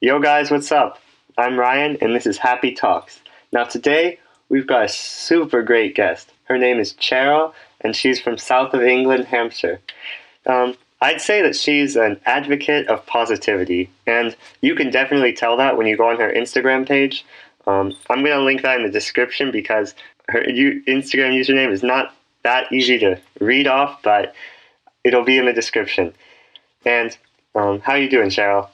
Yo guys, what's up? I'm Ryan and this is Happy Talks. Now today we've got a super great guest. Her name is Cheryl and she's from south of England, Hampshire. I'd say that she's an advocate of positivity, and you can definitely tell that when you go on her Instagram page. I'm going to link that in the description because her Instagram username is not that easy to read off, but it'll be in the description. And how are you doing, Cheryl?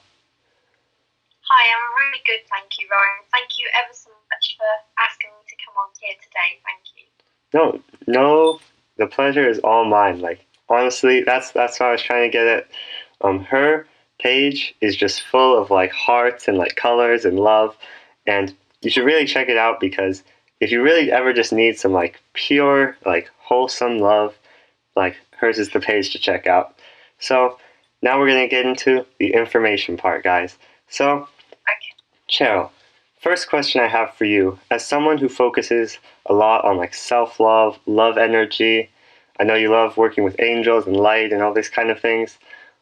Hi, I'm really good, thank you, Ryan. Thank you ever so much for asking me to come on here today. Thank you. No, the pleasure is all mine. Like honestly, that's what I was trying to get at. Her page is just full of like hearts and like colors and love, and you should really check it out because if you really ever just need some like pure, like wholesome love, like hers is the page to check out. So now we're gonna get into the information part, guys. So, Okay. Cheryl, first question I have for you, as someone who focuses a lot on like self-love, love energy, I know you love working with angels and light and all these kind of things.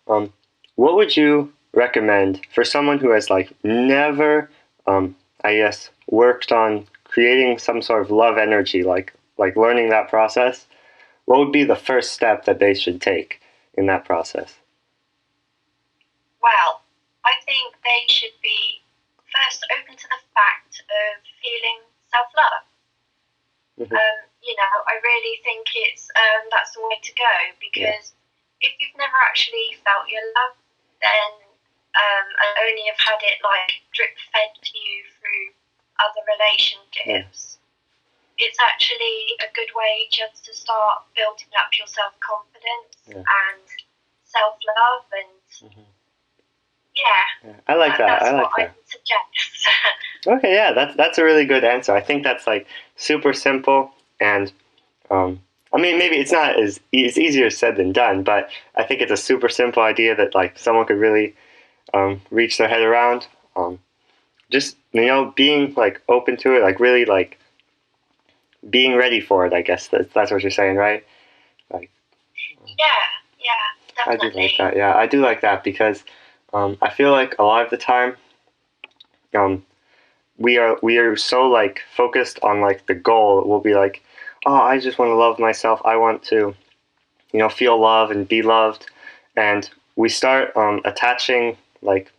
What would you recommend for someone who has like never, I guess, worked on creating some sort of love energy, like learning that process? What would be the first step that they should take in that process? Well, I think they should be first open to the fact of feeling self-love. Mhm. I really think that's the way to go because if you've never actually felt your love, then and only have had it like drip fed to you through other relationships, it's actually a good way just to start building up your self-confidence and self-love and I like that. that's I like what I that. would suggest. Okay, yeah, that's a really good answer. I think that's like super simple, and I mean maybe it's not as it's easier said than done, but I think it's a super simple idea that like someone could really reach their head around. Just being like open to it, like really like being ready for it. I guess that's what you're saying, right? Like Yeah, I do like definitely. that. Yeah, I do like that because I feel like a lot of the time um, we are so like focused on like the goal. We'll be like, oh, I just want to love myself. I want to feel love and be loved, and we start attaching like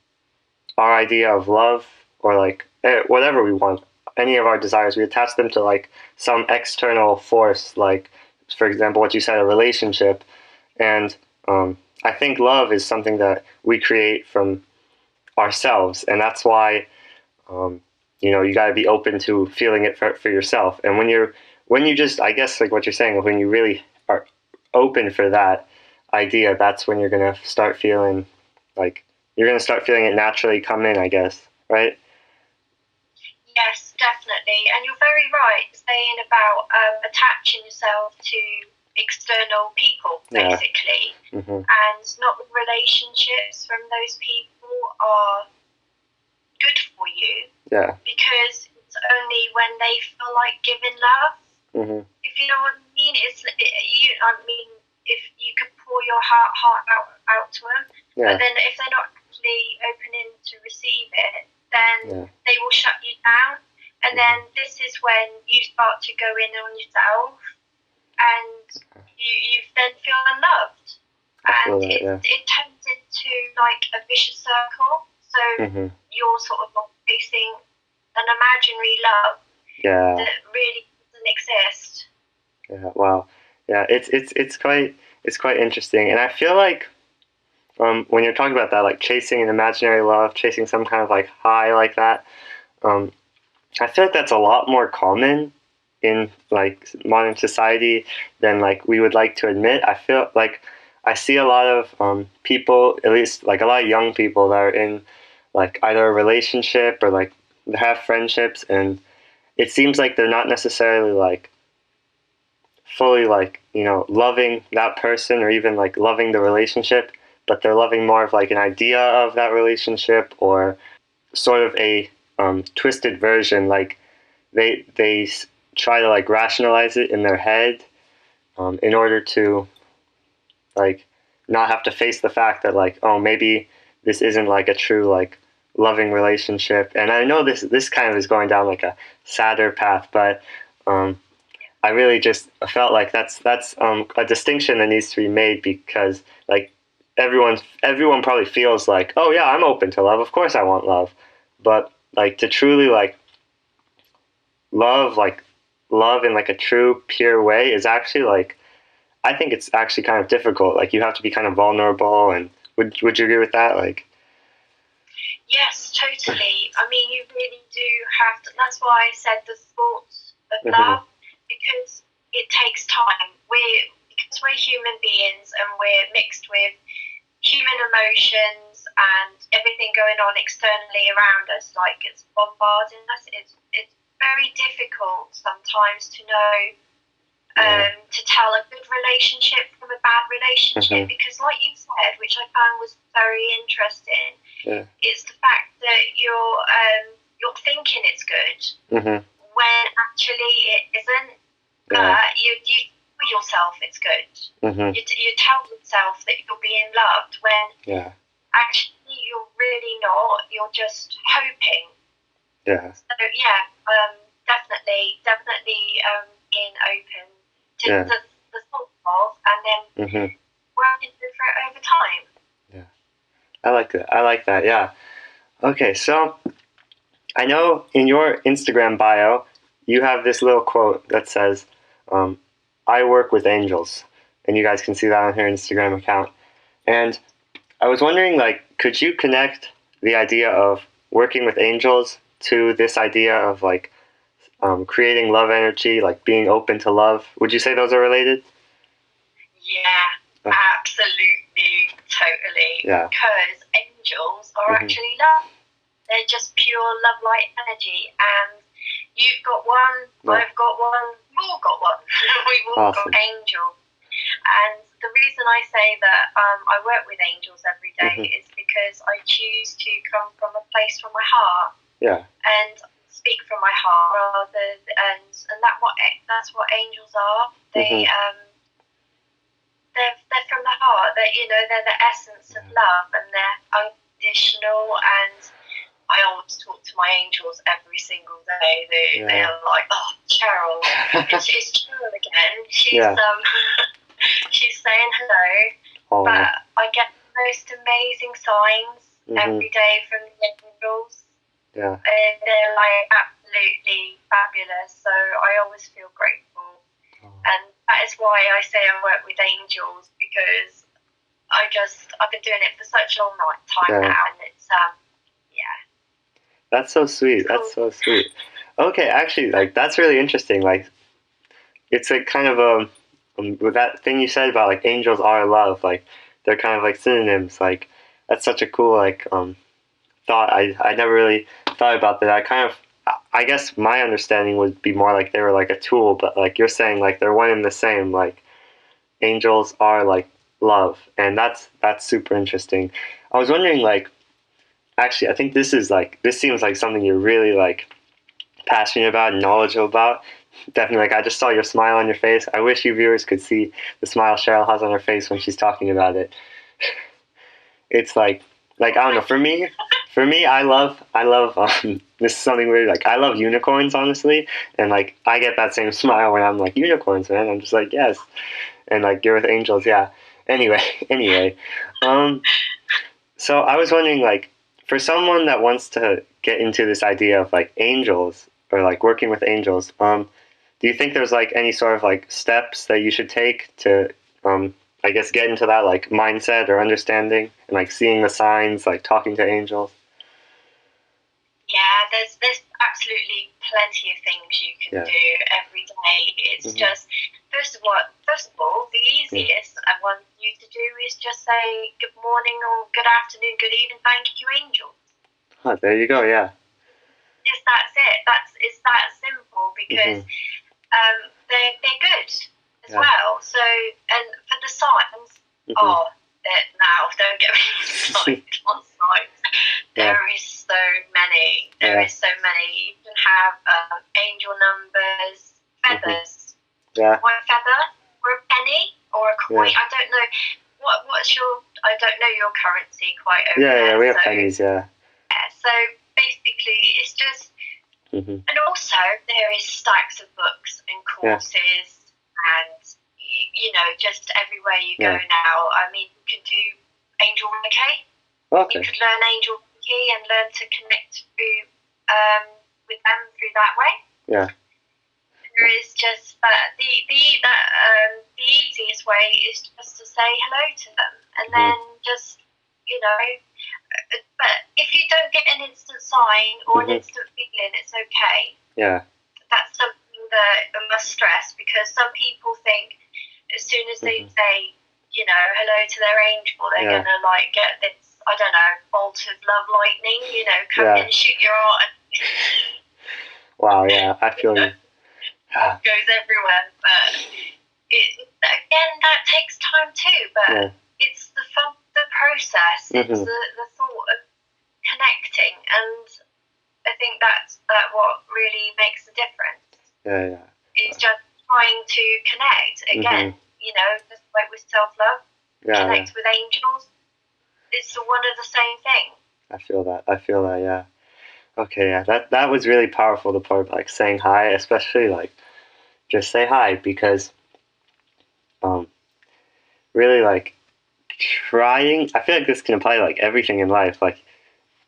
our idea of love or like whatever we want, any of our desires, we attach them to like some external force, like for example what you said, a relationship. And I think love is something that we create from ourselves, and that's why um, you got to be open to feeling it for yourself. And when you just, I guess like what you're saying, when you really are open for that idea, that's when you're gonna start feeling like you're gonna start feeling it naturally come in, I guess, right? Yes, definitely. And you're very right saying about attaching yourself to external people, Yeah. basically. Hmm. And not all relationships from those people are good for you Yeah. because it's only when they feel like giving love. Hmm. If you know what I mean, I mean, if you could pour your heart out to them, Yeah. but then if they're not actually opening to receive it, then Yeah. they will shut you down. And then this is when you start to go in on yourself, and you then feel unloved, I and feel that. Yeah. it turns into like a vicious circle. So Hmm. you're sort of like facing an imaginary love Yeah. that really doesn't exist. Yeah. Wow. Yeah. It's quite interesting, and I feel like when you're talking about that, like chasing an imaginary love, chasing some kind of like high like that, um, I feel like that's a lot more common in like modern society than like we would like to admit. I feel like I see a lot of people, at least like a lot of young people that are in like either a relationship or like they have friendships, and it seems like they're not necessarily like fully like loving that person or even like loving the relationship, but they're loving more of like an idea of that relationship or sort of a twisted version. Like they try to like rationalize it in their head in order to like not have to face the fact that like, oh, maybe this isn't like a true like loving relationship. And I know this kind of is going down like a sadder path, but I really just felt like that's a distinction that needs to be made, because like everyone probably feels like, oh yeah, I'm open to love. Of course I want love. But like to truly like love in like a true pure way is actually like, I think it's actually kind of difficult. Like you have to be kind of vulnerable, and would you agree with that? Like, yes, totally. I mean, you really do have to. That's why I said the sports of mhm, love, because it takes time. Because we're human beings and we're mixed with human emotions and everything going on externally around us, like it's bombarding us. It's very difficult sometimes to know, to tell a good relationship from a bad relationship, because like you said, which I found was very interesting, yeah, is the fact that you're thinking it's good when actually it isn't. yeah, You tell yourself it's good. mhm, You tell yourself that you're being loved when yeah, actually you're really not. You're just hoping. yeah, So yeah, definitely being open to yeah, the thought of, and then mhm, working through it over time. yeah. I like that. I like that. Yeah. Okay, so I know in your Instagram bio, you have this little quote that says, "I work with angels," and you guys can see that on her Instagram account. And I was wondering, like, could you connect the idea of working with angels to this idea of like creating love energy, like being open to love? Would you say those are related? Yeah, Uh, absolutely, totally. yeah. Because angels are Mhm. actually love. They're just pure love light energy. And you've got one, Yeah. I've got one, we've all got one. We've all Awesome. got angels. And the reason I say that I work with angels every day is because I choose to come from a place from my heart. Yeah. And speak from my heart and that's what angels are. They're from the heart. They're the essence of love, and they're unconditional. And I always talk to my angels every single day. They are like, oh, Cheryl, it's Cheryl again. She's she's saying hello. Oh. But I get the most amazing signs every day from the angels. Yeah. And they're like absolutely fabulous. So I always feel grateful. And that is why I say I work with angels, because I've been doing it for such a long time now, and it's That's so sweet. Cool. That's so sweet. Okay, actually, like that's really interesting. Like, it's like kind of with that thing you said about like angels are love. Like, they're kind of like synonyms. Like, that's such a cool like thought. I never really thought about that. I guess my understanding would be more like they were like a tool, but like you're saying, like they're one and the same. Like angels are like love, and that's super interesting. I was wondering, like, actually, I think this seems like something you're really like passionate about and knowledgeable about. Definitely, like I just saw your smile on your face. I wish you viewers could see the smile Cheryl has on her face when she's talking about it. It's like I don't know. For me, I love. This is something weird. Like I love unicorns, honestly, and like I get that same smile when I'm like unicorns, man. I'm just like yes, and like you're with angels, yeah. Anyway, anyway, so I was wondering, like, for someone that wants to get into this idea of like angels or like working with angels, do you think there's like any sort of like steps that you should take to, I guess, get into that like mindset or understanding and like seeing the signs, like talking to angels? Yeah, there's absolutely plenty of things you can do every day. It's just first of all, the easiest one for you to do is just say good morning or good afternoon, good evening, thank you, angel. Huh, there you go. Yeah. That's it. It's that simple, because they're good as well. So, and for the signs, now don't get me started on signs. There is so many. There is so many. You can have angel numbers, feathers. Yeah. Or a feather, or a penny, or a coin. I don't know. What's your? I don't know your currency quite over there. Yeah, we have pennies. Yeah. So basically, it's just, Mm-hmm. and also there is stacks of books and courses, and you know, just everywhere you go now. I mean, you can do angel Reiki. Okay. You could learn angel Reiki and learn to connect through with them through that way. Yeah. There is just the easiest way is just to say hello to them, and then just, you know. But if you don't get an instant sign or an instant feeling, it's okay. Yeah. That's something that I must stress, because some people think as soon as they say, you know, hello to their angel, they're gonna like get this, I don't know, bolt of love lightning, you know, come in and shoot your heart. Wow, yeah, I feel you. It goes everywhere, but again, that takes time too. But it's the fun, the process. It's the thought of connecting, and I think that's what really makes the difference. Yeah. It's just trying to connect again. You know, just like with self-love, connect with angels. It's one of the same thing. I feel that. Yeah. Okay. Yeah. That was really powerful. The part of, like, saying hi, especially like just say hi, because really, like, trying. I feel like this can apply to like everything in life. Like,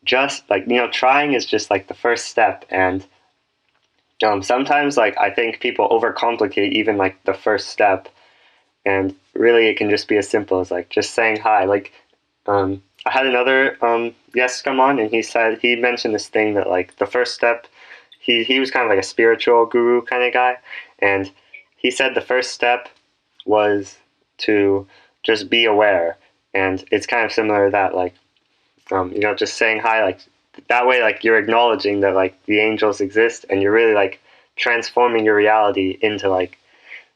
just like, you know, trying is just like the first step, and sometimes, like, I think people overcomplicate even like the first step, and really it can just be as simple as like just saying hi. Like, I had another guest come on, and he mentioned this thing that, like, the first step. He was kind of like a spiritual guru kind of guy, and he said the first step was to just be aware, and it's kind of similar to that, like, you know, just saying hi, like, that way, like, you're acknowledging that, like, the angels exist, and you're really, like, transforming your reality into, like,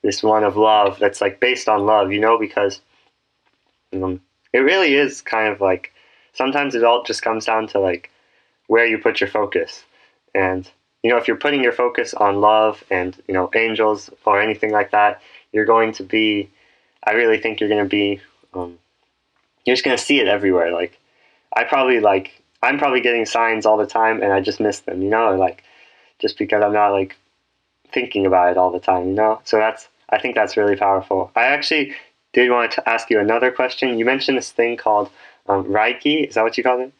this one of love that's, like, based on love, you know, because it really is kind of like, sometimes it all just comes down to, like, where you put your focus. And, you know, if you're putting your focus on love and, you know, angels or anything like that, you're going to be, I really think you're going to be, you're just going to see it everywhere. Like, I'm probably getting signs all the time, and I just miss them, you know, or, like, just because I'm not, like, thinking about it all the time, you know? So I think that's really powerful. I actually did want to ask you another question. You mentioned this thing called Reiki. Is that what you call it?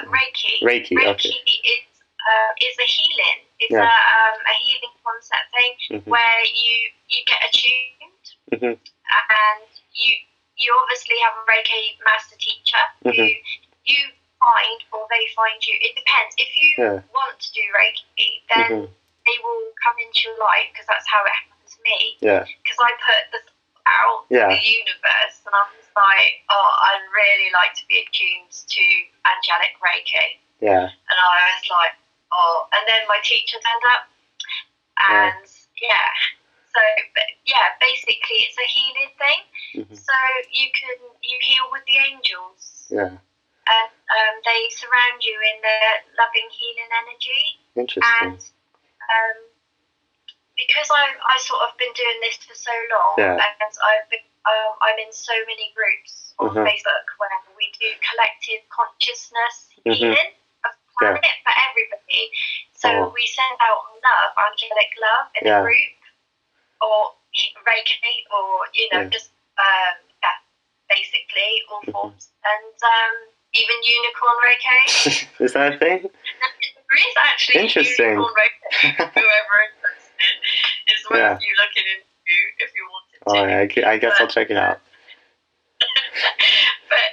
Reiki. Reiki, okay. Is a healing. It's a healing concept thing where you get attuned, and you obviously have a Reiki master teacher who you find, or they find you. It depends. If you want to do Reiki, then they will come into your life, because that's how it happened to me. Yeah. Because I put the out to the universe, and I was like, oh, I'd really like to be attuned to angelic Reiki. Yeah. And I was like, oh, and then my teacher turned up, and so basically it's a healing thing. So you heal with the angels. Yeah. And they surround you in their loving healing energy. Interesting. And because I sort of been doing this for so long, and I'm in so many groups on Facebook where we do collective consciousness healing of the planet for everybody. So we send out love, angelic love, in a group, or Reiki, or, you know, just basically all forms, and even unicorn Reiki. Is that a thing? There is actually interesting. Unicorn Reiki. Whoever interested is worth you looking into if you wanted to. Oh, I guess I'll check it out. But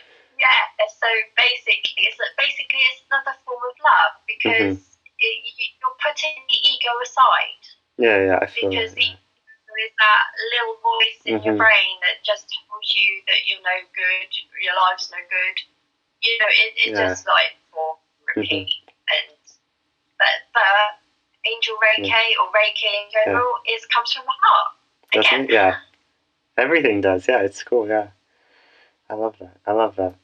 so basically it's another form of love, because you're putting the ego aside. Yeah, I feel because that. There is that little voice in your brain that just tells you that you're no good, your life's no good. You know, it just like for repeat. And but angel Reiki or Reiki in general comes from the heart. Doesn't it? Yeah. Everything does. Yeah, it's cool. Yeah. I love that.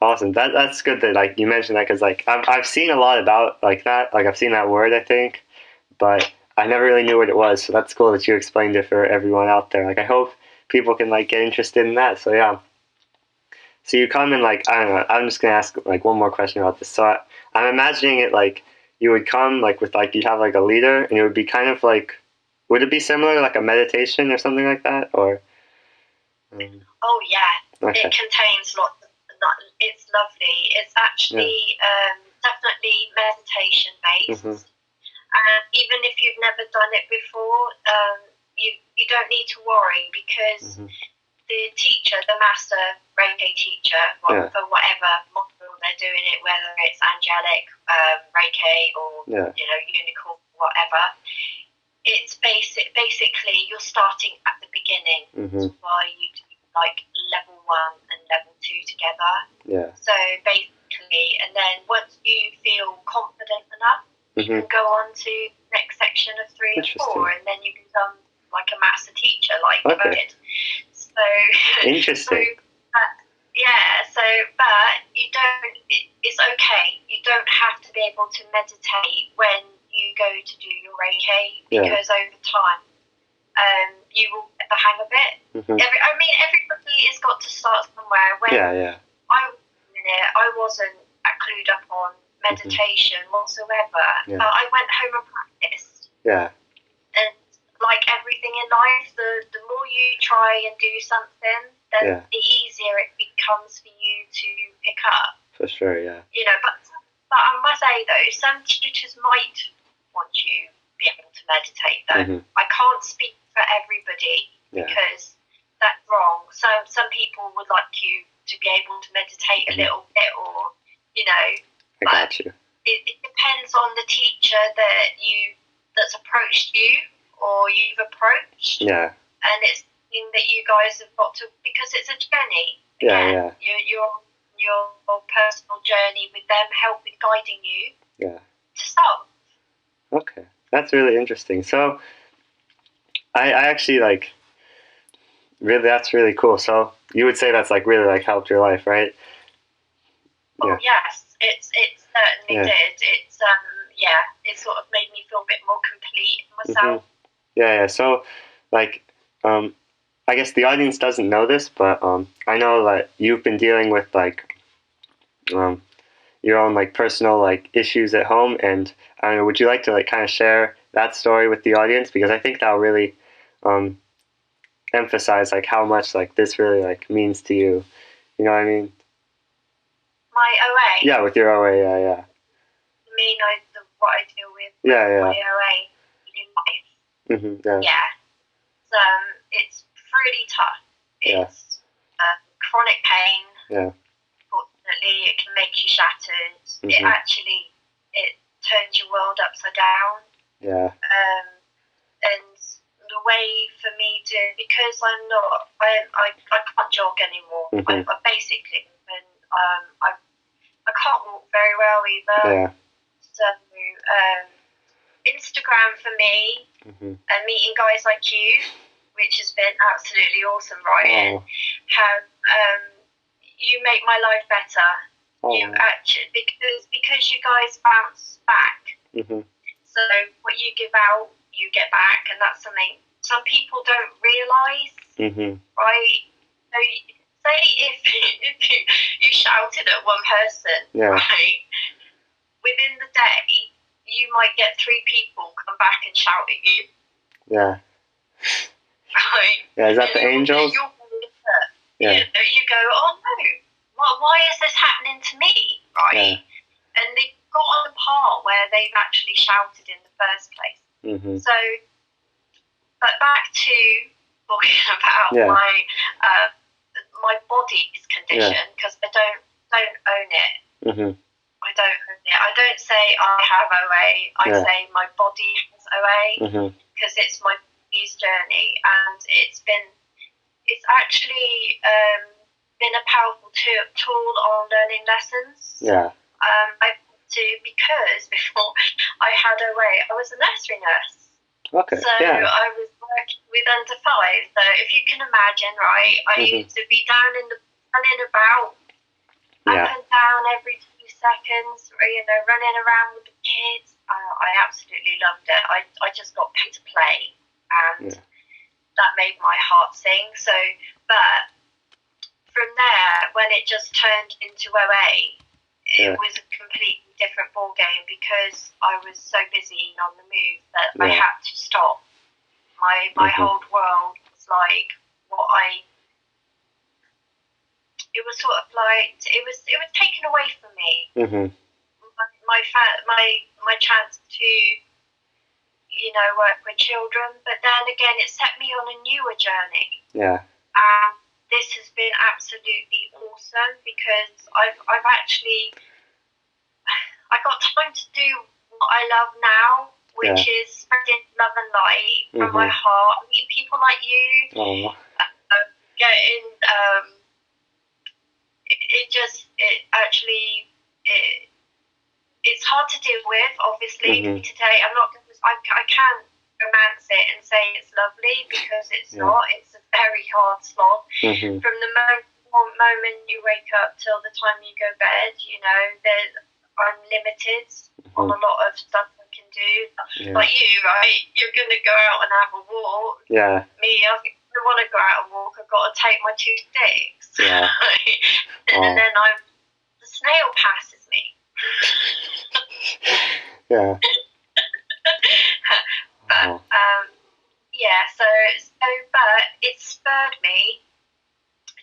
Awesome. That's good that, like, you mentioned that, because, like, I've seen a lot about, like, that. Like, I've seen that word, I think, but I never really knew what it was. So that's cool that you explained it for everyone out there. Like, I hope people can, like, get interested in that. So yeah. So you come in like, I don't know, I'm just gonna ask like one more question about this. So I'm imagining it like you would come like with like you'd have like a leader, and it would be kind of like, would it be similar to like a meditation or something like that, or? Oh yeah, Okay. it contains lots of. It's lovely. It's actually definitely meditation based. Even if you've never done it before, you don't need to worry because the teacher, the master Reiki teacher, for whatever model they're doing it, whether it's angelic Reiki or unicorn, whatever, it's basically you're starting at the beginning. That's why you do like level 1 and level 2 together. Yeah. So basically, and then once you feel confident enough, you can go on to the next section of 3 and 4, and then you can become like a master teacher, like I did. So interesting. but you don't. It's okay. You don't have to be able to meditate when you go to do your Reiki because over time, you will get the hang of it. Everybody has got to start somewhere. When I wasn't clued up on meditation whatsoever. I went home and practiced. Yeah. And like everything in life, the more you try and do something, then the easier it becomes for you to pick up. For sure, yeah. But I must say though, some tutors might want you to be able to meditate though. I can't speak for everybody because that's wrong. Some people would like you to be able to meditate a little bit, or I got you. It depends on the teacher that's approached you or you've approached. Yeah. And it's something that you guys have got to, because it's a journey. Again, your personal journey with them, helping, guiding you. Yeah. To start. Okay, that's really interesting. So, I actually like. Really, that's really cool. So you would say that's like really like helped your life, right? Oh yes, it certainly did. It's it sort of made me feel a bit more complete in myself. Yeah. So, like, I guess the audience doesn't know this, but I know that you've been dealing with like, your own like personal like issues at home, and I don't know. Would you like to like kind of share that story with the audience, because I think that'll really, emphasize like how much like this really like means to you. You know what I mean? My OA. Yeah, with your OA, yeah. You mean what I deal with? Yeah. My OA in life. Yeah. It's pretty tough. It's chronic pain. Yeah. Fortunately, it can make you shattered. It turns your world upside down. Yeah. And the way for me to, because I can't jog anymore. I basically, and I can't walk very well either. Yeah. So Instagram for me, and meeting guys like you, which has been absolutely awesome, Ryan. You make my life better. You actually, because you guys bounce back. So what you give out, you get back, and that's something some people don't realise, right? So say if you shouted at one person, right, within the day, you might get 3 people come back and shout at you. Yeah. Right? Yeah, is that the angels? You go, oh no, why is this happening to me, right? And they got on the part where they've actually shouted in the first place. So, but back to talking about my body's condition, because I don't own it. I don't own it. I don't say I have OA. I say my body has OA, because it's my body's journey, and it's actually been a powerful tool on learning lessons. Because before I had OA, I was a nursery nurse. Okay. So I was working with under 5. So if you can imagine, right, I used to be running about up and down every 2 seconds, running around with the kids. I absolutely loved it. I just got paid to play, and that made my heart sing. So, but from there, when it just turned into OA, it was a completely different ball game because I was so busy and on the move that I had to stop. My whole world was like it was sort of like it was taken away from me. My chance to work with children, but then again it set me on a newer journey. And this has been absolutely awesome because I got time to do what I love now, which is spreading love and light from my heart, meeting people like you, getting it's hard to deal with, obviously, today. I can't romance it and say it's lovely because it's not. It's a very hard slog. From the moment you wake up till the time you go bed, I'm limited on a lot of stuff I can do. Like you, right? You're going to go out and have a walk. Me, I want to go out and walk. I've got to take my 2 sticks. And then the snail passes me. But it spurred me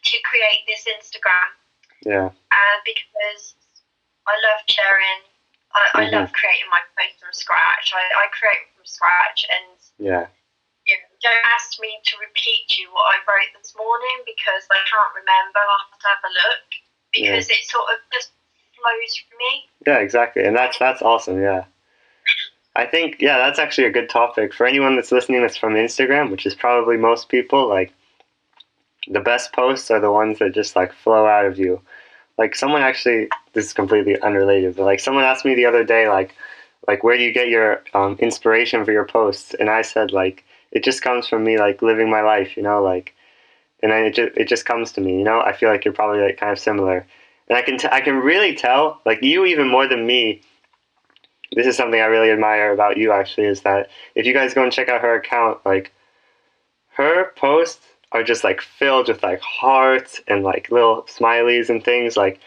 to create this Instagram. Because I love sharing. I love creating my posts from scratch. I create from scratch, and don't ask me to repeat you what I wrote this morning because I can't remember. I'll have to have a look because it sort of just flows from me. Yeah, exactly, and that's awesome. I think that's actually a good topic for anyone that's listening that's from Instagram, which is probably most people. Like, the best posts are the ones that just like flow out of you. Like, someone actually, this is completely unrelated, but like someone asked me the other day, like where do you get your inspiration for your posts? And I said, like, it just comes from me, like, living my life, like, and then it just comes to me, I feel like you're probably like kind of similar, and I can really tell, like, you even more than me. This is something I really admire about you, actually, is that if you guys go and check out her account, like, her posts are just like filled with like hearts and like little smileys and things. Like,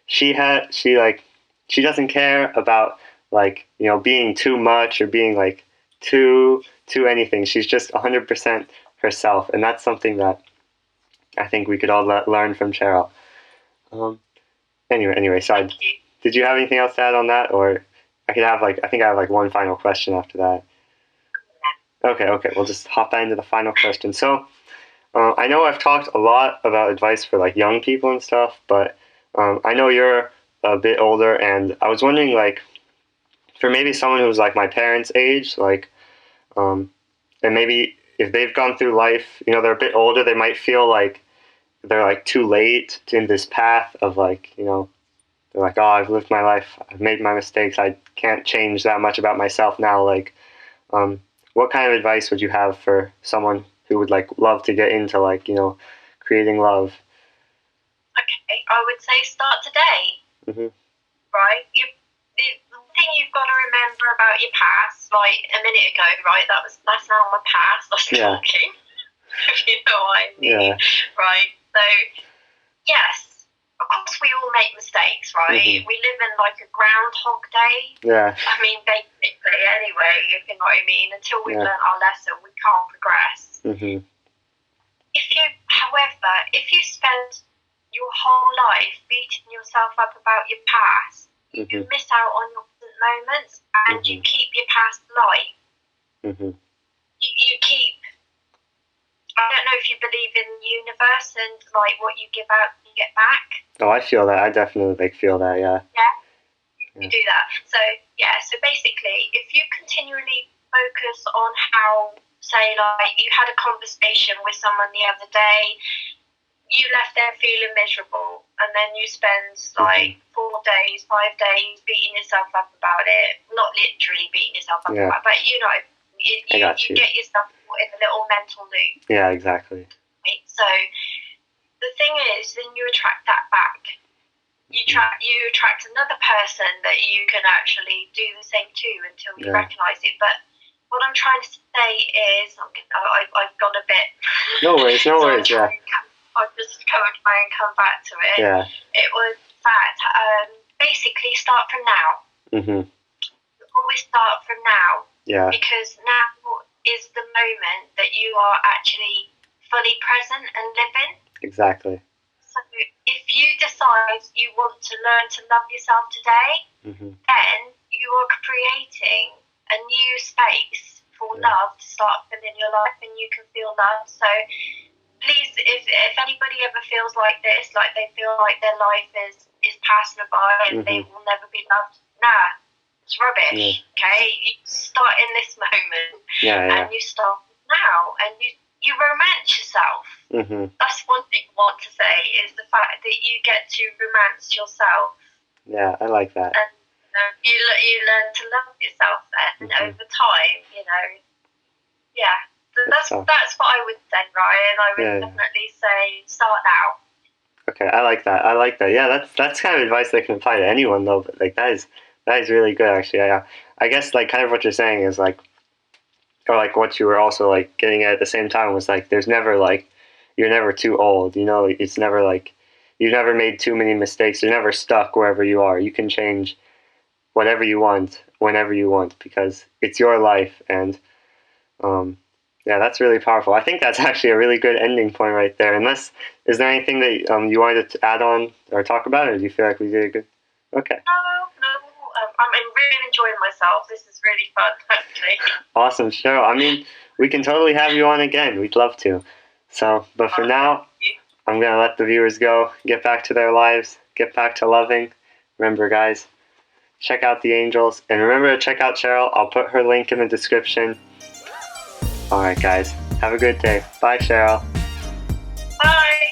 she doesn't care about like being too much or being like too anything. She's just 100% herself, and that's something that I think we could all learn from Cheryl. Anyway, so did you have anything else to add on that, or I think I have like one final question after that. Okay, we'll just hop into the final question. So, I know I've talked a lot about advice for like young people and stuff, but I know you're a bit older, and I was wondering, like, for maybe someone who's like my parents' age, like, and maybe if they've gone through life, they're a bit older, they might feel like they're like too late in this path of like, they're like, oh, I've lived my life, I've made my mistakes, I can't change that much about myself now. Like, what kind of advice would you have for someone who would like love to get into like, creating love? Okay, I would say start today. Right? The thing you've got to remember about your past, like a minute ago, right? That's now my past. I was talking. You know what I mean? Right? So, yes, of course we all make mistakes, right? We live in like a Groundhog Day. I mean, basically, anyway, if you know what I mean. Until we've learned our lesson, we can't progress. However, if you spend your whole life beating yourself up about your past, you miss out on your present moments, and you keep your past light. You keep. I don't know if you believe in the universe and like what you give out, you get back. Oh, I feel that. I definitely feel that. Yeah. You do that. So So basically, if you continually focus on how, say, like you had a conversation with someone the other day, you left there feeling miserable, and then you spend like 4 days, 5 days beating yourself up about it. Not literally beating yourself up about it, but you get yourself in a little mental loop. Yeah, exactly. Right? So the thing is, then you attract that back. You attract another person that you can actually do the same to until you recognise it. But what I'm trying to say is, I've gone a bit. No worries. I'll just try and come back to it. Yeah. It was that basically start from now. Mhm. Always start from now. Yeah. Because now is the moment that you are actually fully present and living. Exactly. So if you decide you want to learn to love yourself today, then you are creating a new space for love to start filling your life, and you can feel love. So please, if anybody ever feels like this, like they feel like their life is passing by and they will never be loved, nah, it's rubbish. Okay, you start in this moment, and you start now, and you romance yourself. That's one thing I want to say, is the fact that you get to romance yourself. Yeah, I like that. And you learn to love yourself then, over time, yeah. So that's what I would say, Ryan. I would definitely say start now. Okay, I like that. Yeah, that's kind of advice that can apply to anyone though. But like that is really good actually. I guess like kind of what you're saying is like, or like what you were also like getting at the same time was like there's never like you're never too old. It's never like you've never made too many mistakes. You're never stuck wherever you are. You can change whatever you want whenever you want because it's your life. And yeah, that's really powerful. I think that's actually a really good ending point right there. Unless, is there anything that you wanted to add on or talk about, or do you feel like we did a good? Okay. No. I'm really enjoying myself. This is really fun, actually. Awesome, Cheryl. I mean, we can totally have you on again. We'd love to. So, but for now, I'm gonna let the viewers go. Get back to their lives. Get back to loving. Remember, guys, check out the angels, and remember to check out Cheryl. I'll put her link in the description. Alright guys, have a good day. Bye Cheryl. Bye.